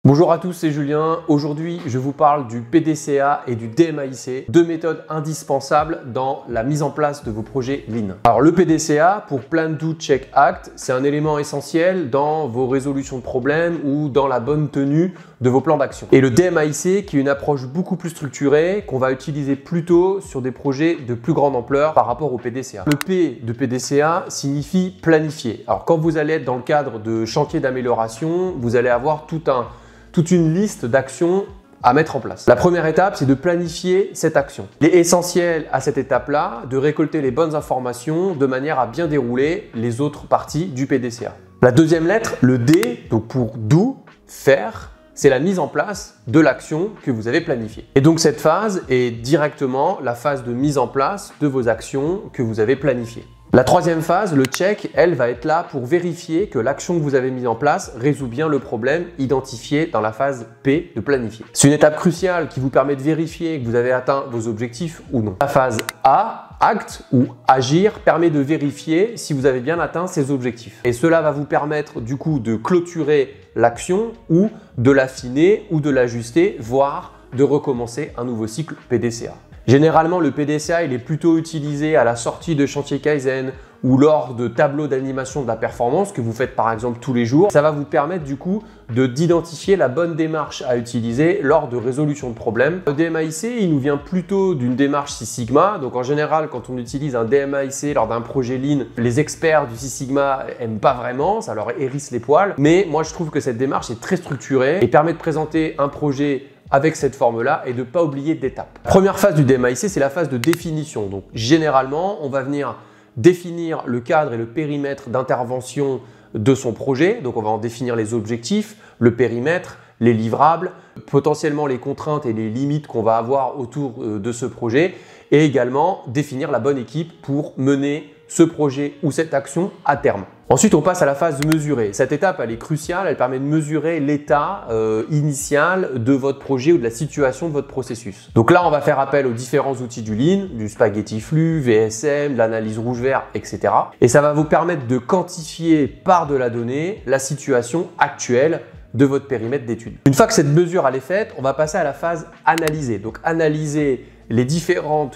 Bonjour à tous, c'est Julien. Aujourd'hui, je vous parle du PDCA et du DMAIC, deux méthodes indispensables dans la mise en place de vos projets Lean. Alors le PDCA, pour Plan, Do, Check, Act, c'est un élément essentiel dans vos résolutions de problèmes ou dans la bonne tenue de vos plans d'action. Et le DMAIC, qui est une approche beaucoup plus structurée, qu'on va utiliser plutôt sur des projets de plus grande ampleur par rapport au PDCA. Le P de PDCA signifie planifier. Alors quand vous allez être dans le cadre de chantier d'amélioration, vous allez avoir toute une liste d'actions à mettre en place. La première étape, c'est de planifier cette action. Il est essentiel à cette étape-là de récolter les bonnes informations de manière à bien dérouler les autres parties du PDCA. La deuxième lettre, le D, donc pour do, faire, c'est la mise en place de l'action que vous avez planifiée. Et donc cette phase est directement la phase de mise en place de vos actions que vous avez planifiées. La troisième phase, le check, elle va être là pour vérifier que l'action que vous avez mise en place résout bien le problème identifié dans la phase P de planifier. C'est une étape cruciale qui vous permet de vérifier que vous avez atteint vos objectifs ou non. La phase A, acte ou agir, permet de vérifier si vous avez bien atteint ces objectifs. Et cela va vous permettre du coup de clôturer l'action ou de l'affiner ou de l'ajuster, voire de recommencer un nouveau cycle PDCA. Généralement, le PDCA il est plutôt utilisé à la sortie de chantier Kaizen ou lors de tableaux d'animation de la performance que vous faites par exemple tous les jours. Ça va vous permettre du coup d'identifier la bonne démarche à utiliser lors de résolution de problèmes. Le DMAIC, il nous vient plutôt d'une démarche Six Sigma. Donc en général, quand on utilise un DMAIC lors d'un projet Lean, les experts du Six Sigma n'aiment pas vraiment, ça leur hérisse les poils. Mais moi, je trouve que cette démarche est très structurée et permet de présenter un projet avec cette forme-là et de ne pas oublier d'étapes. Première phase du DMAIC, c'est la phase de définition. Donc généralement, on va venir définir le cadre et le périmètre d'intervention de son projet. Donc on va en définir les objectifs, le périmètre, les livrables, potentiellement les contraintes et les limites qu'on va avoir autour de ce projet et également définir la bonne équipe pour mener ce projet ou cette action à terme. Ensuite, on passe à la phase mesurée. Cette étape, elle est cruciale, elle permet de mesurer l'état initial de votre projet ou de la situation de votre processus. Donc là, on va faire appel aux différents outils du Lean, du spaghetti flux, VSM, de l'analyse rouge-vert, etc. Et ça va vous permettre de quantifier par de la donnée la situation actuelle de votre périmètre d'étude. Une fois que cette mesure elle est faite, on va passer à la phase analyser. Donc analyser les différents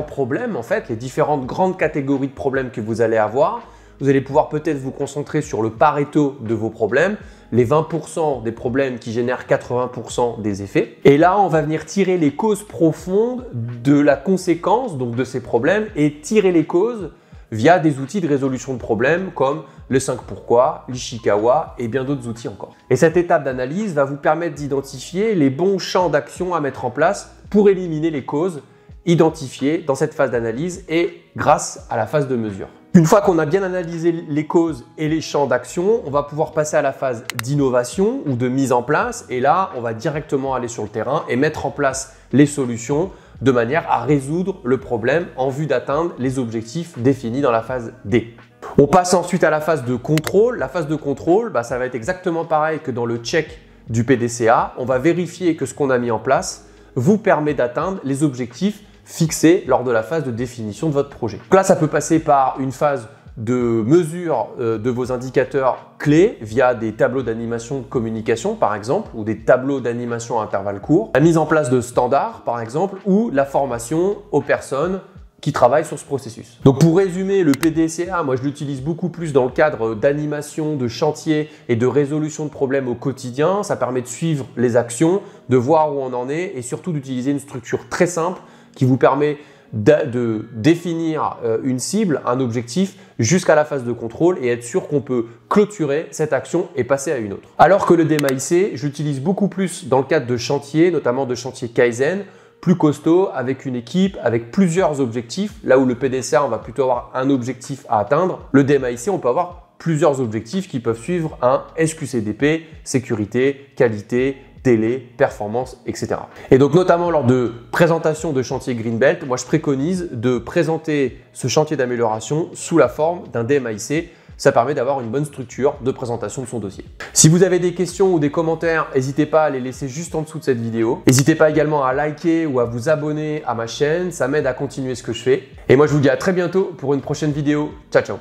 problèmes, en fait, les différentes grandes catégories de problèmes que vous allez avoir. Vous allez pouvoir peut-être vous concentrer sur le Pareto de vos problèmes, les 20% des problèmes qui génèrent 80% des effets. Et là, on va venir tirer les causes profondes de la conséquence donc de ces problèmes et tirer les causes via des outils de résolution de problèmes comme le 5 pourquoi, l'Ishikawa et bien d'autres outils encore. Et cette étape d'analyse va vous permettre d'identifier les bons champs d'action à mettre en place pour éliminer les causes identifiées dans cette phase d'analyse et grâce à la phase de mesure. Une fois qu'on a bien analysé les causes et les champs d'action, on va pouvoir passer à la phase d'innovation ou de mise en place. Et là, on va directement aller sur le terrain et mettre en place les solutions de manière à résoudre le problème en vue d'atteindre les objectifs définis dans la phase D. On passe ensuite à la phase de contrôle. La phase de contrôle, ça va être exactement pareil que dans le check du PDCA. On va vérifier que ce qu'on a mis en place vous permet d'atteindre les objectifs fixés lors de la phase de définition de votre projet. Donc là, ça peut passer par une phase de mesure de vos indicateurs clés via des tableaux d'animation de communication par exemple ou des tableaux d'animation à intervalles courts, la mise en place de standards par exemple ou la formation aux personnes qui travaillent sur ce processus. Donc pour résumer, le PDCA, moi je l'utilise beaucoup plus dans le cadre d'animation, de chantier et de résolution de problèmes au quotidien. Ça permet de suivre les actions, de voir où on en est et surtout d'utiliser une structure très simple qui vous permet de définir une cible, un objectif jusqu'à la phase de contrôle et être sûr qu'on peut clôturer cette action et passer à une autre. Alors que le DMAIC, j'utilise beaucoup plus dans le cadre de chantier, notamment de chantier Kaizen, plus costaud, avec une équipe, avec plusieurs objectifs. Là où le PDCA, on va plutôt avoir un objectif à atteindre. Le DMAIC, on peut avoir plusieurs objectifs qui peuvent suivre un SQCDP, sécurité, qualité, délai, performance, etc. Et donc notamment lors de présentation de chantier Greenbelt, moi je préconise de présenter ce chantier d'amélioration sous la forme d'un DMAIC. Ça permet d'avoir une bonne structure de présentation de son dossier. Si vous avez des questions ou des commentaires, n'hésitez pas à les laisser juste en dessous de cette vidéo. N'hésitez pas également à liker ou à vous abonner à ma chaîne, ça m'aide à continuer ce que je fais. Et moi je vous dis à très bientôt pour une prochaine vidéo. Ciao ciao.